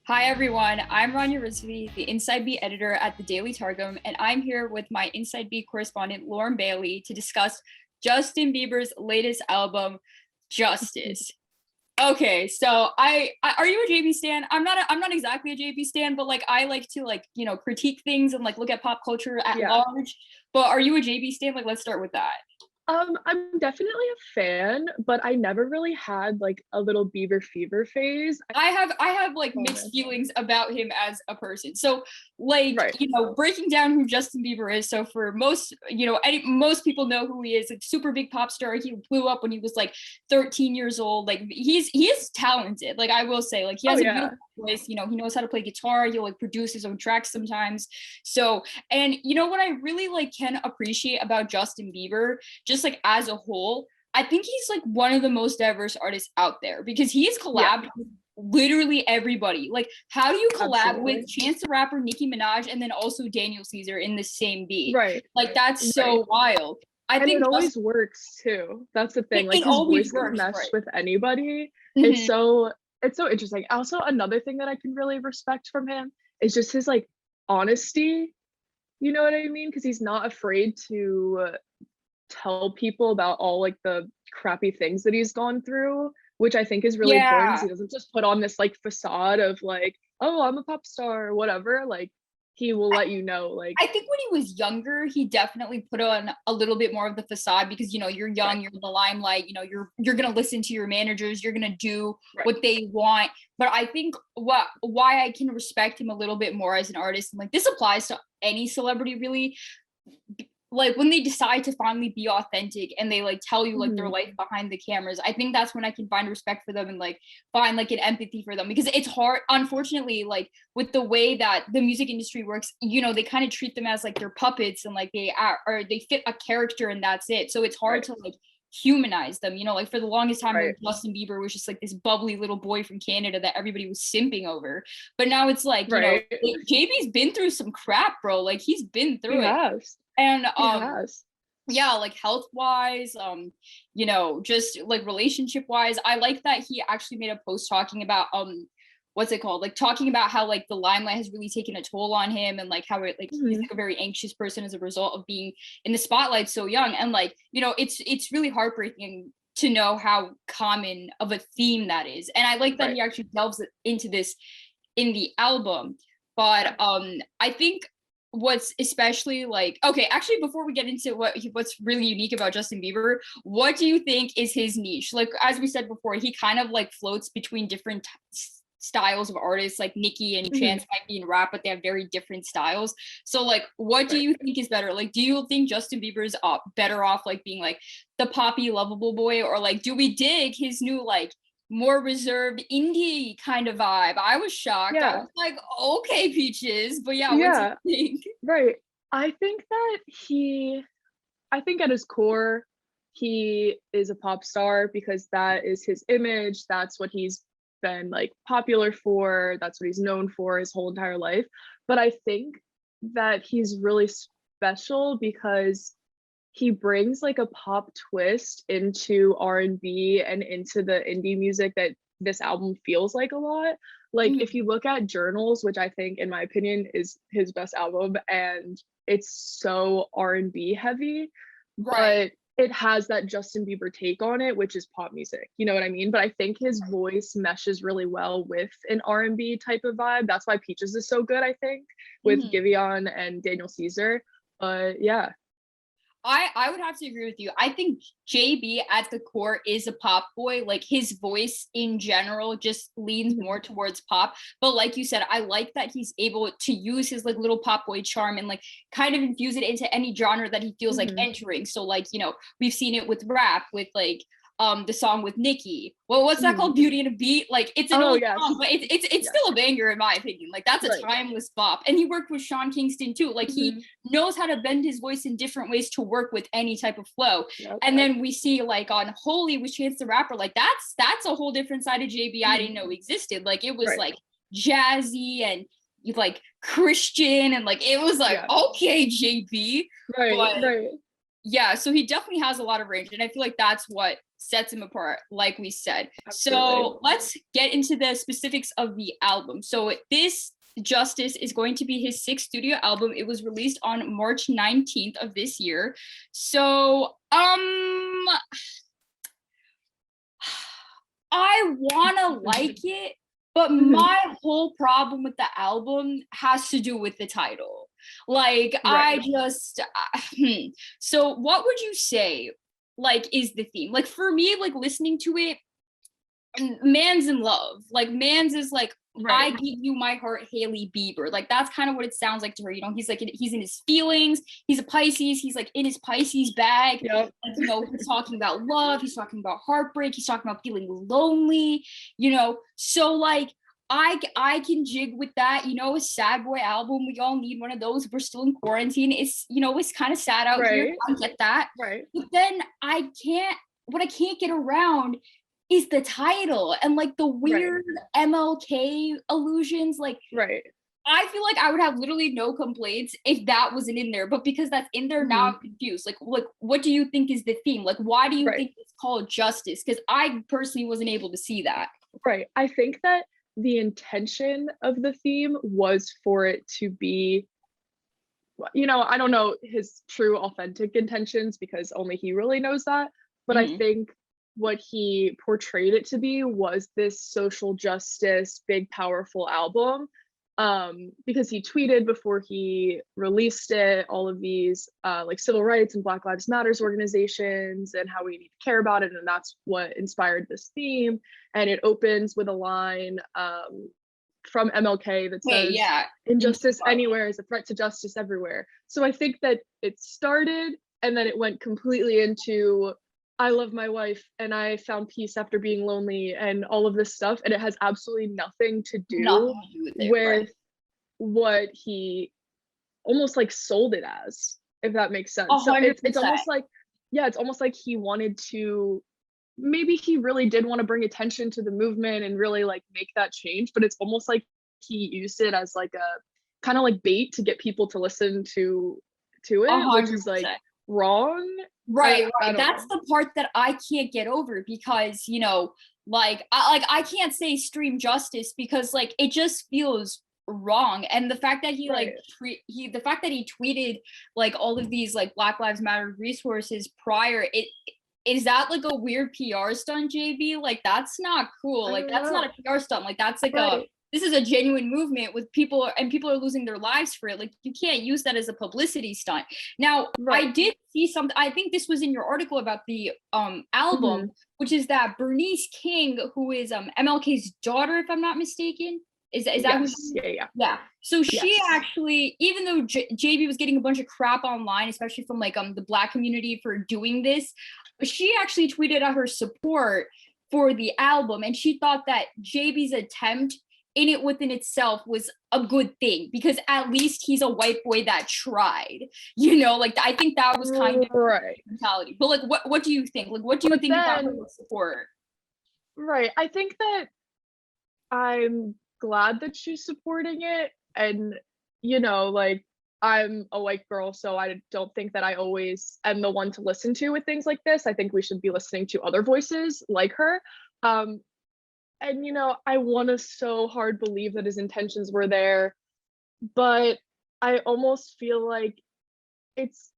Hi everyone, I'm Rania Rizvi, the Inside Beat editor at the Daily Targum, and I'm here with my Inside Beat correspondent Lauren Bailey to discuss Justin Bieber's latest album, Justice. Okay, so are you a JBstan? I'm not exactly a JBstan, but like I like to critique things and like look at pop culture at Yeah. large. But are you a JBstan? Like let's start with that. I'm definitely a fan, but I never really had like a little Bieber fever phase. I have like mixed Moment. feelings about him as a person. So like, Right. breaking down who Justin Bieber is. So for most, most people know who he is, like super big pop star. He blew up when he was like 13 years old. Like he is talented. Like I will say, like he Oh has a yeah. beautiful voice, he knows how to play guitar. He'll like produce his own tracks sometimes. So, and what I really like can appreciate about Justin Bieber, just like as a whole, I think he's like one of the most diverse artists out there because he's Yeah, collabed with literally everybody. Like, how do you collab with absolutely. Chance the Rapper, Nicki Minaj, and then also Daniel Caesar in the same beat? Right. Like, that's Right. so wild. I And it think just always works too. That's the thing. Like it his always voice can works, mesh right? with anybody. It's Mhm. so it's so interesting. Also, another thing that I can really respect from him is just his like honesty. You know what I mean? Because he's not afraid to tell people about all like the crappy things that he's gone through, which I think is really important because Yeah. he doesn't just put on this like facade of like, oh, I'm a pop star or whatever. Like he will let you know, like, I think when he was younger, he definitely put on a little bit more of the facade because you're right, young, you're in the limelight, you're gonna listen to your managers, you're gonna do right, what they want. But I think why I can respect him a little bit more as an artist, and like this applies to any celebrity really, like when they decide to finally be authentic and they like tell you like their mhm, life behind the cameras, I think that's when I can find respect for them and like find like an empathy for them because it's hard, unfortunately, like with the way that the music industry works, they kind of treat them as like their puppets and like they are, or they fit a character and that's it. So it's hard right, to like humanize them, like for the longest time right, Justin Bieber was just like this bubbly little boy from Canada that everybody was simping over. But now it's like, right. JB's been through some crap, bro. Like he's been He through it. has. And He has. yeah, like health wise, just like relationship wise, I like that he actually made a post talking about what's it called, like talking about how like the limelight has really taken a toll on him and like how it like he's Mhm, like a very anxious person as a result of being in the spotlight so young. And like it's really heartbreaking to know how common of a theme that is, and I like that right. he actually delves into this in the album. But I think what's especially like, okay, actually before we get into what's really unique about Justin Bieber, what do you think is his niche? Like as we said before, he kind of like floats between different styles of artists. Like Nicki and Mhm, Chance might be in rap, but they have very different styles. So like what do right. you think is better? Like do you think Justin Bieber's better off like being like the poppy lovable boy, or like do we dig his new like more reserved indie kind of vibe? I was shocked. I Yeah. was like, okay, Peaches. But yeah, what do Yeah. you think? Right. I think that I think at his core, he is a pop star because that is his image. That's what he's been like popular for. That's what he's known for his whole entire life. But I think that he's really special because he brings like a pop twist into R&B and into the indie music that this album feels like a lot. Like if Mhm. you look at Journals, which I think in my opinion is his best album, and it's so R&B heavy, Right. but it has that Justin Bieber take on it, which is pop music. You know what I mean? But I think his voice meshes really well with an R&B type of vibe. That's why Peaches is so good, I think, with Mhm. Giveon and Daniel Caesar. But yeah, I would have to agree with you. I think JB at the core is a pop boy. Like his voice in general just leans mhm, more towards pop. But like you said, I like that he's able to use his like little pop boy charm and like kind of infuse it into any genre that he feels like mhm. entering. So like, we've seen it with rap, with like the song with Nicki. Well, what's that Mhm. called? Beauty and a Beat. Like it's an Oh, old song, yes. but it's Yes. still a banger in my opinion. Like that's a Right. timeless bop. And he worked with Sean Kingston too. Like he Mhm. knows how to bend his voice in different ways to work with any type of flow. Yep. And then we see like on Holy with Chance the Rapper, like that's a whole different side of JB I Mhm. didn't know existed. Like it was Right. like jazzy and like Christian and like it was like Yeah. okay JB. Right, But right. Yeah, so he definitely has a lot of range, and I feel like that's what sets him apart, like we said. Absolutely. So let's get into the specifics of the album. So this Justice is going to be his sixth studio album. It was released on March 19th of this year. So I wanna like it, but my whole problem with the album has to do with the title. Like, I Right. just, so what would you say, like, is the theme? Like, for me, like, listening to it, Man's in love. Like, Man's is like, I Right. give you my heart, Haley Bieber. Like, that's kind of what it sounds like to her. You know, he's like, he's in his feelings. He's a Pisces. He's like in his Pisces bag. Yep. Like, you know, he's talking about love. He's talking about heartbreak. He's talking about feeling lonely, you know. So, like, I can jig with that, you know, a sad boy album. We all need one of those. We're still in quarantine. It's, you know, it's kind of sad out here. Right. I get that. Right. But then what I can't get around is the title and like the Right. weird MLK allusions. Like, Right. I feel like I would have literally no complaints if that wasn't in there, but because that's in there now, I'm confused. Like, what do you think is the theme? Like, why do you Right. think it's called Justice? Because I personally wasn't able to see that. Right. I think that the intention of the theme was for it to be, you know, I don't know his true authentic intentions because only he really knows that, but I Mhm. think what he portrayed it to be was this social justice, big, powerful album. Because he tweeted before he released it all of these like civil rights and Black Lives Matters organizations and how we need to care about it, and that's what inspired this theme. And it opens with a line from MLK that Hey, says, yeah. "Injustice anywhere is a threat to justice everywhere." So I think that it started and then it went completely into I love my wife and I found peace after being lonely and all of this stuff. And it has absolutely nothing to do Nothing to do with it, right? with what he almost like sold it as, if that makes A sense. So hundred it's percent. almost like, yeah, it's almost like he wanted to, maybe he really did want to bring attention to the movement and really like make that change, but it's almost like he used it as like a kind of like bait to get people to listen to A it, which hundred is like percent. wrong. Right, I right. don't That's know. the part that I can't get over because, you know, I can't say stream justice because like it just feels wrong. And the fact that Right. the fact that he tweeted like all of these like Black Lives Matter resources prior, it is that like a weird PR stunt, JB? Like that's not cool. I Like don't that's not a know. PR stunt. Like that's like a Right. this is a genuine movement with people and people are losing their lives for it. Like you can't use that as a publicity stunt. Now, I Right. did see something. I think this was in your article about the album, Mhm. which is that Bernice King, who is MLK's daughter, if I'm not mistaken, is that who? Yes. Yeah, yeah. Yeah. So she Yes. actually, even though JB was getting a bunch of crap online, especially from like the Black community for doing this, she actually tweeted out her support for the album, and she thought that JB's attempt in it within itself was a good thing because at least he's a white boy that tried, you know, like I think that was kind of Right. mentality. But like what do you think, like what do you But think about her then support? right, I think that I'm glad that she's supporting it and, you know, like, I'm a white girl, so I don't think that I always am the one to listen to with things like this. I think we should be listening to other voices like her. Um, and, you know, I wanna so hard believe that his intentions were there, but I almost feel like it's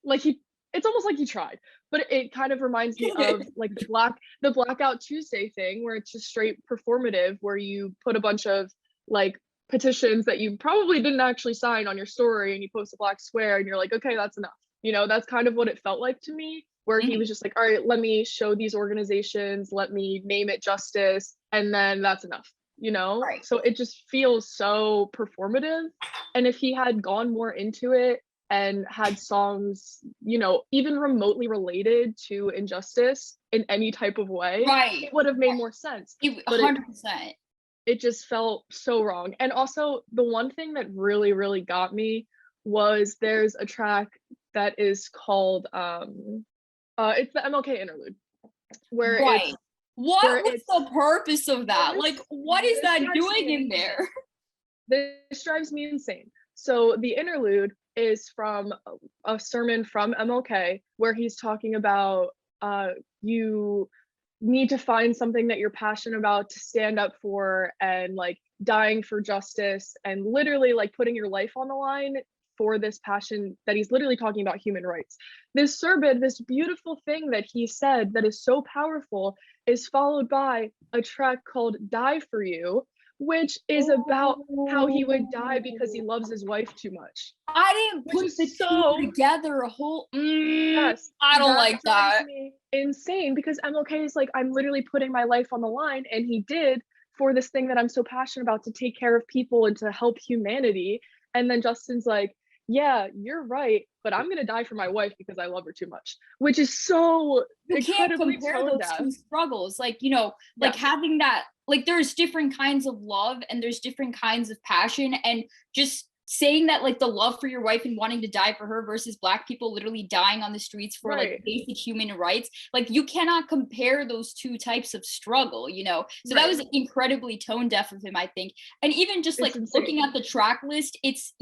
like it's almost like he tried, but it kind of reminds me of like the Blackout Tuesday thing where it's just straight performative, where you put a bunch of like petitions that you probably didn't actually sign on your story and you post a black square and you're like, okay, that's enough. You know, that's kind of what it felt like to me, where he Mhm. was just like, all right, let me show these organizations, let me name it justice, and then that's enough. You know, Right. so it just feels so performative. And if he had gone more into it and had songs, you know, even remotely related to injustice in any type of way, Right. it would have made more sense. But 100%. it just felt so wrong. And also the one thing that really, really got me was there's a track that is called it's the MLK interlude where Right. where What was it's the purpose of that? this Like, what is this that drives doing me in there? this drives me insane. So the interlude is from a sermon from MLK where he's talking about you need to find something that you're passionate about to stand up for, and like dying for justice and literally like putting your life on the line for this passion that he's literally talking about human rights. This sermon, this beautiful thing that he said that is so powerful, is followed by a track called Die For You, which is about how he would die because he loves his wife too much. I didn't put the two together. A whole yes, I don't like that. Me insane, because MLK is like, I'm literally putting my life on the line, and he did, for this thing that I'm so passionate about, to take care of people and to help humanity. And then Justin's like, yeah, you're right, but I'm gonna die for my wife because I love her too much, which is so incredibly tone deaf. Two struggles, like, you know, like having that, like there's different kinds of love and there's different kinds of passion, and just saying that like the love for your wife and wanting to die for her versus Black people literally dying on the streets for like basic human rights, like you cannot compare those two types of struggle, you know. So that was incredibly tone deaf of him, I think. And even just like looking at the track list, it's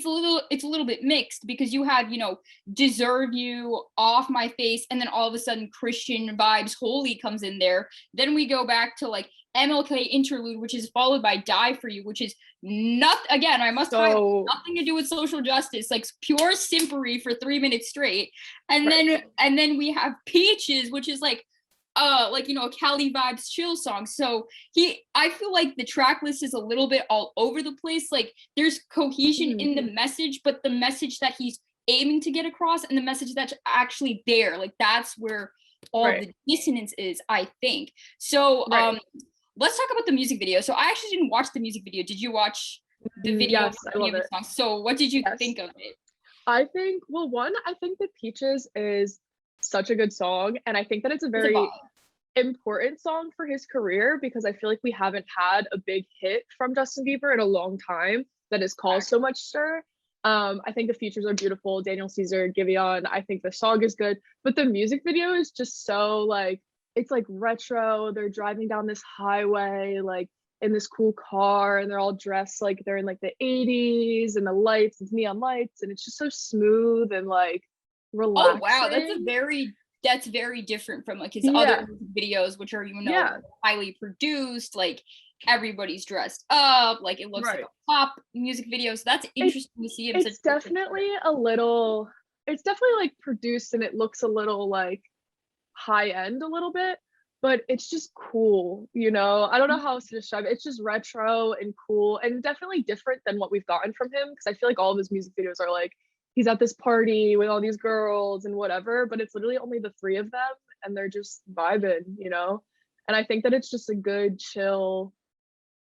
a little bit mixed, because you have, you know, Deserve You, Off My Face, and then all of a sudden Christian vibes, Holy comes in there. Then we go back to like MLK Interlude, which is followed by Die For You, which is not, again, I must highlight, nothing to do with social justice, like pure simpery for 3 minutes straight. And then we have Peaches, which is like you know, a Cali vibes chill song. So I feel like the track list is a little bit all over the place. Like there's cohesion in the message, but the message that he's aiming to get across and the message that's actually there, like that's where all the dissonance is, I think. So let's talk about the music video. So I actually didn't watch the music video. Did you watch the video? Yes, I love it. So what did you think of it? I think, well, one, I think that Peaches is such a good song, and I think that it's a very important song for his career, because I feel like we haven't had a big hit from Justin Bieber in a long time that has caused so much stir. I think the features are beautiful. Daniel Caesar, Giveon, I think the song is good, but the music video is just so like, it's like retro. They're driving down this highway like in this cool car, and they're all dressed like they're in like the 80s, and the lights, it's neon lights, and it's just so smooth and like relaxing. Oh wow, that's very different from like his other videos, which are, you know, highly produced, like everybody's dressed up, like it looks like a pop music video. So that's interesting to see him. It's definitely like produced, and it looks a little like high end a little bit, but it's just cool, you know. I don't know how else to describe it. It's just retro and cool, and definitely different than what we've gotten from him, because I feel like all of his music videos are like, he's at this party with all these girls and whatever, but it's literally only the three of them, and they're just vibing, you know. And I think that it's just a good chill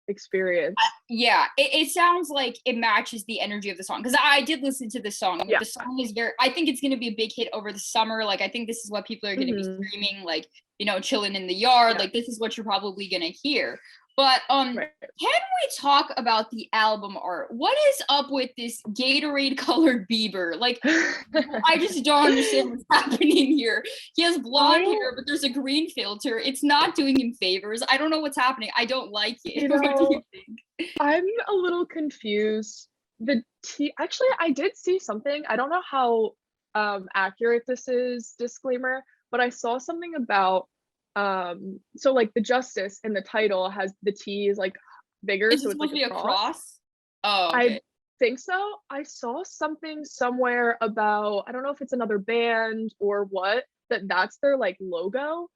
experience. It sounds like it matches the energy of the song, because I did listen to the song. The song is I think it's going to be a big hit over the summer. Like I think this is what people are going to be streaming, like, you know, chilling in the yard. Like this is what you're probably going to hear. But can we talk about the album art? What is up with this Gatorade colored Bieber? Like I just don't understand what's happening here. He has blonde hair, but there's a green filter. It's not doing him favors. I don't know what's happening. I don't like it. You know, what do you think? I'm a little confused. Actually, I did see something. I don't know how accurate this is, disclaimer, but I saw something about so like the justice in the title has the T is like bigger, so it's like a cross. Oh, okay. I think so. I saw something somewhere about, I don't know if it's another band or what, that's their like logo,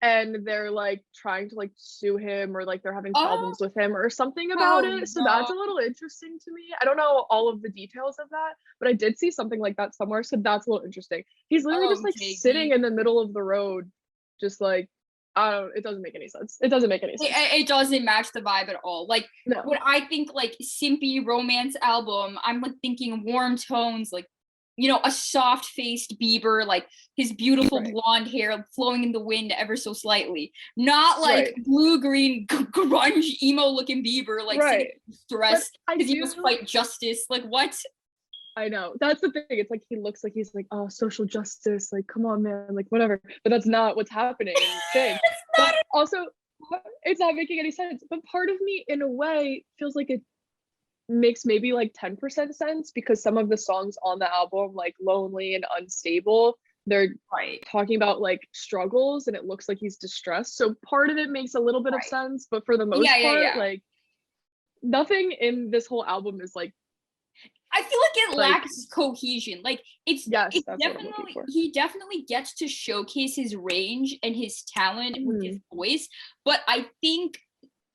and they're like trying to like sue him, or like they're having problems with him or something about it. So that's a little interesting to me. I don't know all of the details of that, but I did see something like that somewhere, so that's a little interesting. He's literally just like sitting in the middle of the road, just like, it doesn't make any sense. It doesn't make any sense. It doesn't match the vibe at all. Like when I think like simpy romance album, I'm like thinking warm tones, like, you know, a soft-faced Bieber, like his beautiful blonde hair flowing in the wind ever so slightly, not like blue-green grunge emo looking Bieber, like stressed because he must fight justice. Like what? I know, that's the thing. It's like he looks like he's like, oh, social justice, like come on man, like whatever, but that's not what's happening. But also it's not making any sense. But part of me in a way feels like makes maybe like 10% sense, because some of the songs on the album, like Lonely and Unstable, they're Right. talking about like struggles and it looks like he's distressed. So part of it makes a little bit of Right. sense, but for the Yeah, most yeah, part, yeah. like nothing in this whole album is I feel like it like lacks cohesion. Like yes, it's that's what I'm looking definitely for. he definitely gets to showcase his range and his talent with his Mhm. voice, but I think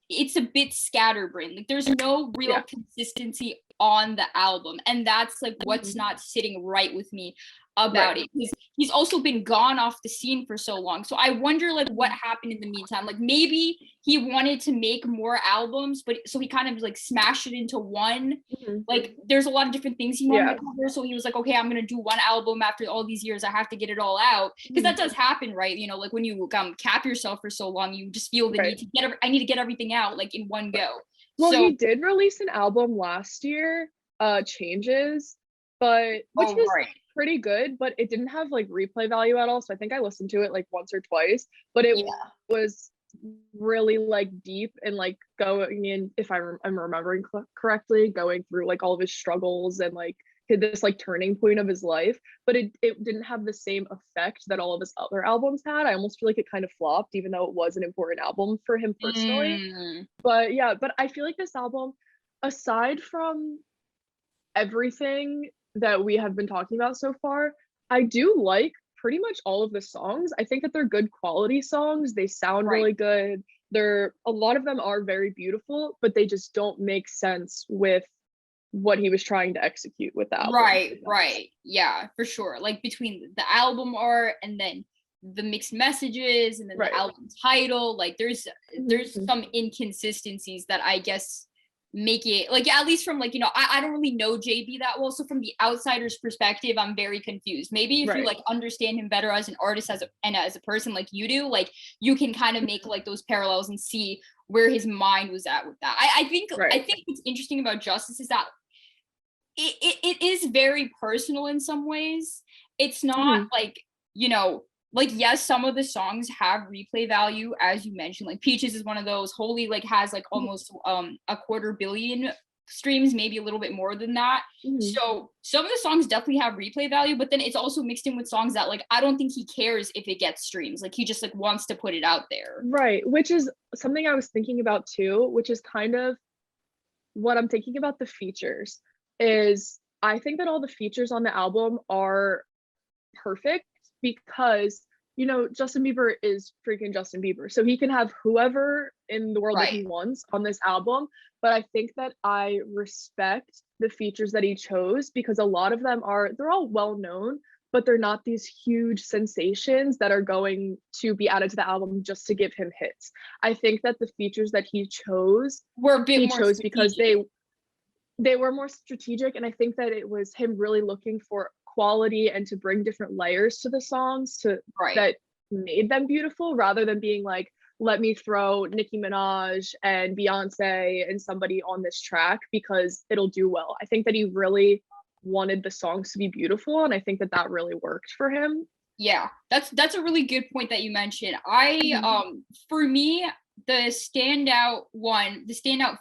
it's a bit scatterbrained. Like there's no real Yeah. consistency on the album, and that's like what's Mhm. not sitting right with me Right. about it, because he's also been gone off the scene for so long. So I wonder like what Mhm. happened in the meantime. Like maybe he wanted to make more albums, but so he kind of like smashed it into one. Mhm. Like there's a lot of different things he wanted Yeah. to cover, so he was like, okay, I'm gonna do one album after all these years. I have to get it all out, because Mhm. that does happen, right? You know, like when you cap yourself for so long, you just feel the Right. need to I need to get everything out like in one Right. go. Well, So he did release an album last year, Changes, but which oh was right. pretty good, but it didn't have like replay value at all. So I think I listened to it like once or twice, but it Yeah. was really like deep and like going in, if I'm remembering correctly, going through like all of his struggles and like hit this like turning point of his life, but it didn't have the same effect that all of his other albums had. I almost feel like it kind of flopped, even though it was an important album for him personally. Mm, But yeah, but I feel like this album, aside from everything that we have been talking about so far, I do like pretty much all of the songs. I think that they're good quality songs. They sound right. really good. They're a lot of them are very beautiful, but they just don't make sense with what he was trying to execute with the album. Right, right. Yeah, for sure. Like between the album art and then the mixed messages and then the Right. album title, like there's Mhm. some inconsistencies that I guess make it like, yeah, at least from like, you know, I don't really know JB that well. So from the outsider's perspective, I'm very confused. Maybe if you Right. like understand him better as an artist and as a person like you do, like you can kind of make like those parallels and see where his mind was at with that. I Right. think what's interesting about Justice is that it is very personal in some ways. It's not Mhm. like, you know, like yes, some of the songs have replay value, as you mentioned. Like Peaches is one of those. Holy like has like Mhm. almost a quarter billion streams, maybe a little bit more than that. Mhm. So some of the songs definitely have replay value, but then it's also mixed in with songs that like I don't think he cares if it gets streams. Like he just like wants to put it out there. Right, which is something I was thinking about too, which is kind of what I'm thinking about the features is I think that all the features on the album are perfect because Justin Bieber is freaking Justin Bieber. So he can have whoever in the world that Right. he wants on this album, but I think that I respect the features that he chose because a lot of them they're all well known, but they're not these huge sensations that are going to be added to the album just to give him hits. I think that the features that We're a bit he more chose because strategic. they were more strategic, and I think that it was him really looking for quality and to bring different layers to the songs to Right. that made them beautiful rather than being like, let me throw Nicki Minaj and Beyonce and somebody on this track because it'll do well. I think that he really wanted the songs to be beautiful, and I think that that really worked for him. Yeah, that's a really good point that you mentioned. I Mhm. for me, the standout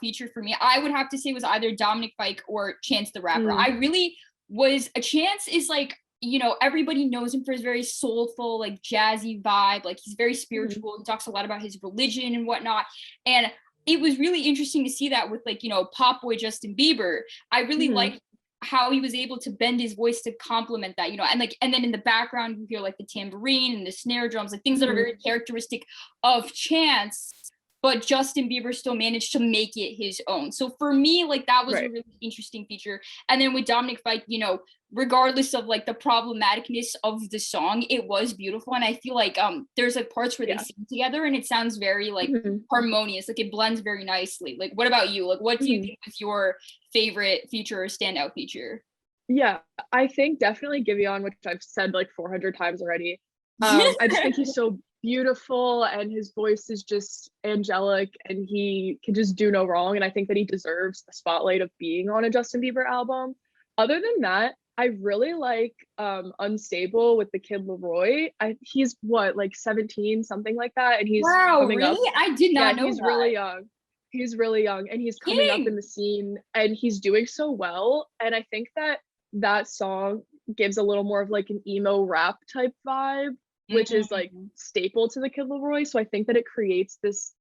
feature for me, I would have to say was either Dominic Fike or Chance the Rapper. Mm. I really was a Chance is like, you know, everybody knows him for his very soulful, like jazzy vibe. Like he's very Mhm. spiritual. He talks a lot about his religion and whatnot. And it was really interesting to see that with like, you know, pop boy Justin Bieber. I really Mhm. liked how he was able to bend his voice to complement that, you know, and like, and then in the background you hear like the tambourine and the snare drums, like things that are Mhm. very characteristic of Chance, but Justin Bieber still managed to make it his own. So for me, like that was a Right. really interesting feature. And then with Dominic Fike, you know, regardless of like the problematicness of the song, it was beautiful. And I feel like there's like parts where they Yeah. sing together and it sounds very like Mhm. harmonious, like it blends very nicely. Like what about you? Like what do you Mhm. think was your favorite feature or standout feature? Yeah, I think definitely Giveon, which I've said like 400 times already. I just think he's so beautiful and his voice is just angelic and he can just do no wrong. And I think that he deserves the spotlight of being on a Justin Bieber album. Other than that, I really like Unstable with the Kid Leroy. He's what, like 17, something like that, and he's Wow, coming up. really? I did Yeah, not know he's that. really young. He's really young and he's coming up in King. the scene and he's doing so well. And I think that that song gives a little more of like an emo rap type vibe, which is like Mhm. staple to the Kid Leroy. So I think that it creates this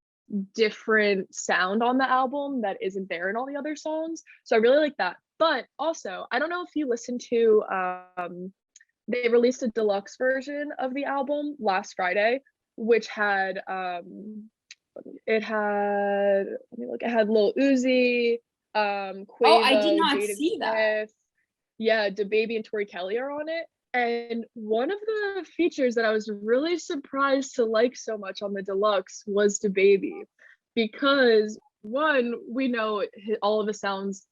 different sound on the album that isn't there in all the other songs. So I really like that. But also, I don't know if you listened to they released a deluxe version of the album last Friday, which had it had let me look, it had Lil Uzi, Oh, I did Quavo, not Jaden see that. Smith, yeah, DaBaby and Tori Kelly are on it. And one of the features that I was really surprised to like so much on the deluxe was DaBaby, because one, we know all of his songs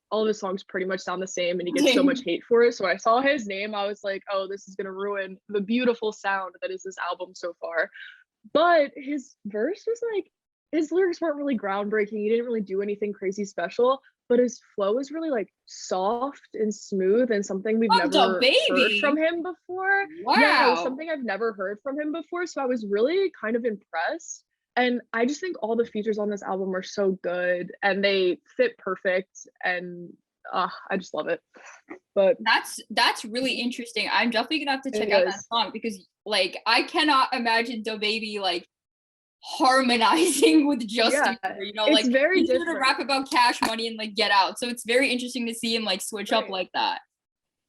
pretty much sound the same, and he gets so much hate for it. So I saw his name, I was like, oh, this is gonna ruin the beautiful sound that is this album so far. But his verse was like, his lyrics weren't really groundbreaking. He didn't really do anything crazy special, but his flow is really like soft and smooth and something we've From the never heard from baby. him before. Yeah, it was Wow. something I've never heard from him before. So I was really kind of impressed. And I just think all the features on this album are so good and they fit perfect. And I just love it. But That's really interesting. I'm definitely gonna have to it check out that is. song because like I cannot imagine the baby like harmonizing with Yeah, Justin Bieber, you know, it's like very he's gonna different. rap about cash money and like get out. So it's very interesting to see him like switch up Right. like that.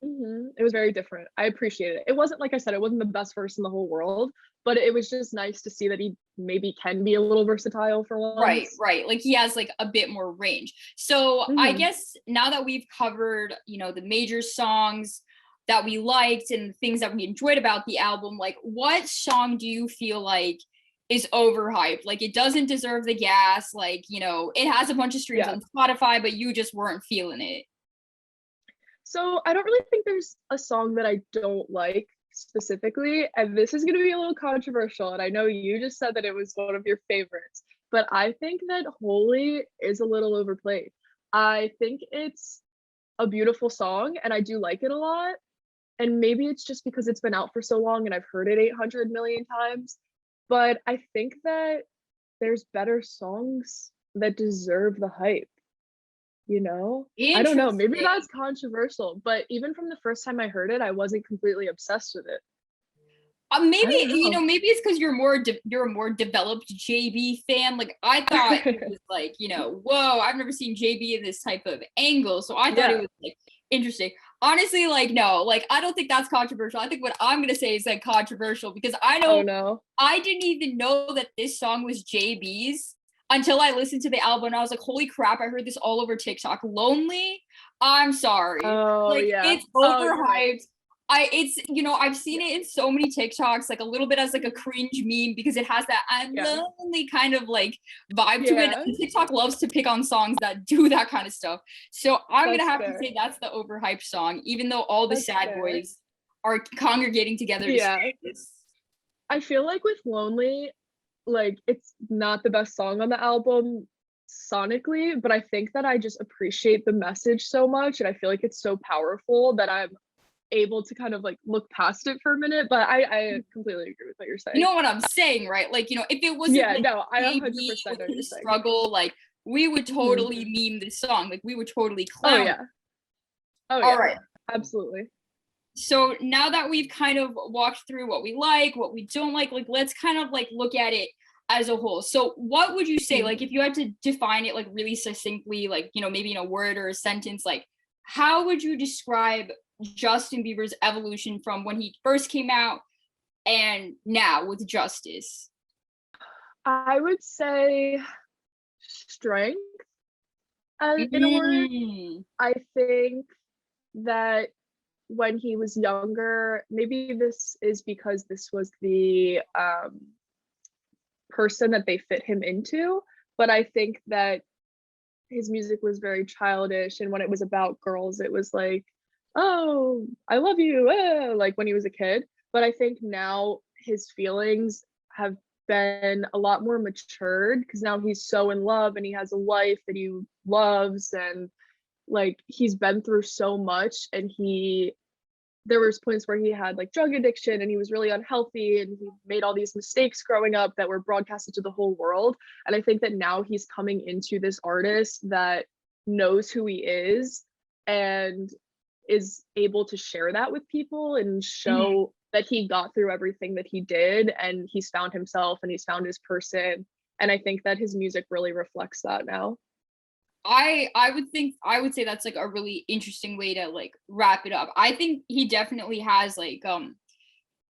It was very different. I appreciate it. It wasn't, like I said, it wasn't the best verse in the whole world, but it was just nice to see that he maybe can be a little versatile for Right, once. right. Like he has like a bit more range. So I hmm guess now that we've covered, you know, the major songs that we liked and the things that we enjoyed about the album, like what song do you feel like is overhyped? Like it doesn't deserve the gas, like, you know, it has a bunch of streams Yeah. on Spotify, but you just weren't feeling it. So I don't really think there's a song that I don't like specifically, and this is going to be a little controversial. And I know you just said that it was one of your favorites, but I think that Holy is a little overplayed. I think it's a beautiful song, and I do like it a lot. And maybe it's just because it's been out for so long and I've heard it 800 million times. But I think that there's better songs that deserve the hype, you know? I don't know, maybe Interesting. that's controversial, but even from the first time I heard it, I wasn't completely obsessed with it. Maybe I don't you know, know. maybe it's because you're a more developed JB fan. Like I thought it was like, you know, whoa, I've never seen JB in this type of angle. So I thought it Yeah. was like interesting. Honestly, like no, like I don't think that's controversial. I think what I'm gonna say is like controversial because I Oh know no. I didn't even know that this song was JB's until I listened to the album and I was like, holy crap, I heard this all over TikTok. Lonely, I'm sorry. Oh Like yeah. it's Oh, you're right. overhyped. It's you know, I've seen Yeah. it in so many TikToks, like a little bit as like a Mhm. cringe meme because it has that I'm Yeah. lonely kind of like vibe to it. Yeah. And TikTok loves to pick on songs that do that kind of stuff. So I'm gonna That's have to fair. say that's the overhyped song, even though all the That's sad fair. boys are congregating together to say Yeah. this. I feel like with Lonely, like it's not the best song on the album sonically, but I think that I just appreciate the message so much and I feel like it's so powerful that I'm able to kind of like look past it for a minute. But I completely agree with what you're You saying. know what I'm saying, right? Like, you know, if it wasn't Yeah, like no, I JB 100% with know what you're his saying. struggle, like we would hmm totally meme this song. Like we would totally Oh clown it. yeah. Oh All yeah. right. Absolutely. So now that we've kind of walked through what we like, what we don't like let's kind of like look at it as a whole. So what would you say, Mhm. like if you had to define it like really succinctly, like, you know, maybe in a word or a sentence, like how would you describe Justin Bieber's evolution from when he first came out and now with Justice? I would say strength in a word. Mm. I think that when he was younger, maybe this is because this was the person that they fit him into, but I think that his music was very childish, and when it was about girls, it was like, "Oh, I love you," like when he was a kid. But I think now his feelings have been a lot more matured because now he's so in love and he has a wife that he loves, and like he's been through so much, and he there was points where he had like drug addiction and he was really unhealthy and he made all these mistakes growing up that were broadcasted to the whole world. And I think that now he's coming into this artist that knows who he is and is able to share that with people and show that he got through everything that he did and he's found himself and he's found his person. And I think that his music really reflects that now. I would say that's like a really interesting way to like wrap it up. I think he definitely has like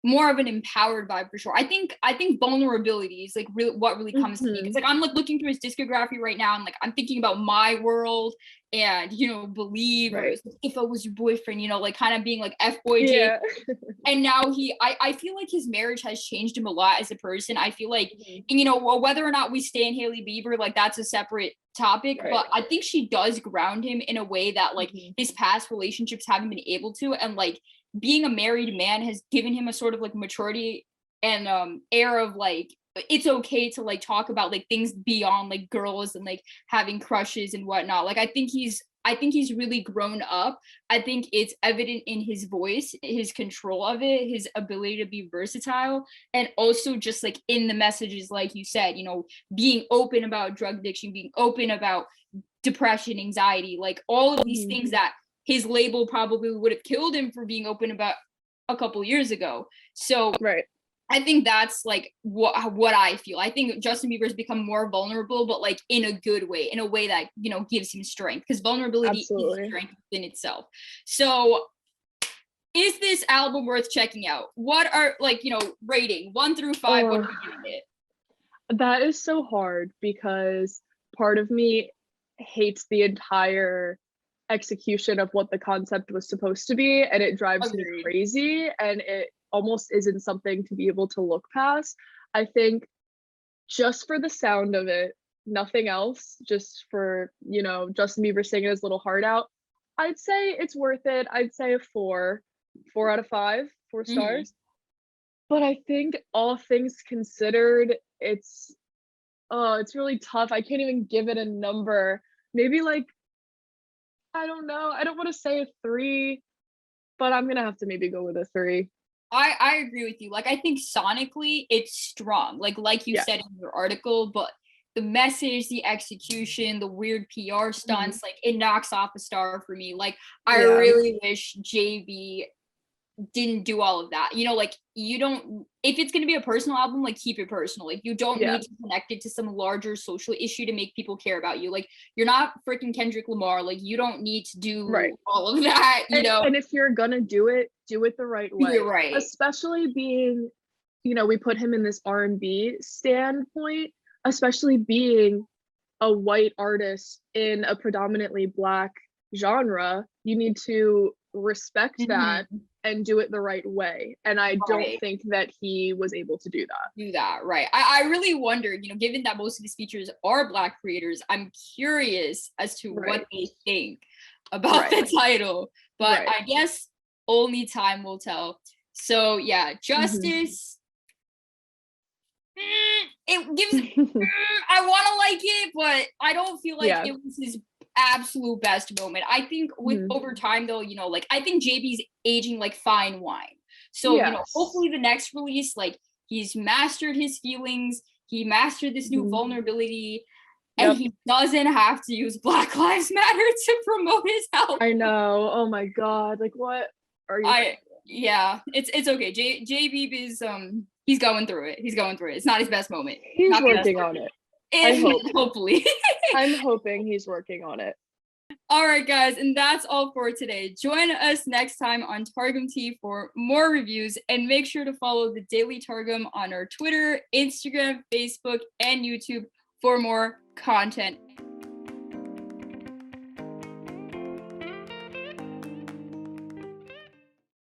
more of an empowered vibe for sure. I think vulnerability is like really what really comes to me. It's like I'm like looking through his discography right now and like I'm thinking about My World and Believers, If I Was Your Boyfriend, like kind of being like F-boy J. And now I feel like his marriage has changed him a lot as a person. I feel like and whether or not we stay in Hailey Bieber, like that's a separate topic, but I think she does ground him in a way that like his past relationships haven't been able to, and like being a married man has given him a sort of like maturity and air of like it's okay to like talk about like things beyond like girls and like having crushes and whatnot. Like I think he's really grown up. I think it's evident in his voice, his control of it, his ability to be versatile, and also just like in the messages, like you said, being open about drug addiction, being open about depression, anxiety, like all of these things that his label probably would have killed him for being open about a couple years ago. So I think that's like what I feel. I think Justin Bieber's become more vulnerable, but like in a good way, in a way that gives him strength, because vulnerability is strength in itself. So is this album worth checking out? What are rating 1 through 5? What are you giving it? That is so hard because part of me hates the entire execution of what the concept was supposed to be, and it drives me crazy, and it almost isn't something to be able to look past. I think just for the sound of it, nothing else, just for Justin Bieber singing his little heart out, I'd say it's worth it. I'd say a 4 out of 5, 4 stars. But I think all things considered, it's really tough. I can't even give it a number. Maybe like, I don't know. I don't want to say a 3, but I'm gonna have to maybe go with a 3. I agree with you. Like I think sonically it's strong. Like you said in your article, but the message, the execution, the weird PR stunts, like it knocks off a star for me. Like I really wish JB didn't do all of that. Like you don't, if it's going to be a personal album, like keep it personal. Like you don't need to connect it to some larger social issue to make people care about you. Like you're not freaking Kendrick Lamar. Like you don't need to do all of that, And if you're gonna do it the right way. You're right. Especially being, we put him in this R&B standpoint, especially being a white artist in a predominantly Black genre, you need to respect that and do it the right way. And I don't think that he was able to do that. Right. I really wondered, given that most of his features are Black creators, I'm curious as to what they think about the title. But I guess only time will tell. So yeah, Justice. It gives I want to like it, but I don't feel like it was his absolute best moment. I think with over time though, like I think JB's aging like fine wine. So hopefully the next release, like he's mastered his feelings, he mastered this new vulnerability, and he doesn't have to use Black Lives Matter to promote his album. I know. Oh my god, like what are you it's okay. JB is he's going through it. It's not his best moment. He's working on it. I hope. Hopefully. I'm hoping he's working on it. All right, guys, and that's all for today. Join us next time on Targum Tea for more reviews, and make sure to follow the Daily Targum on our Twitter, Instagram, Facebook, and YouTube for more content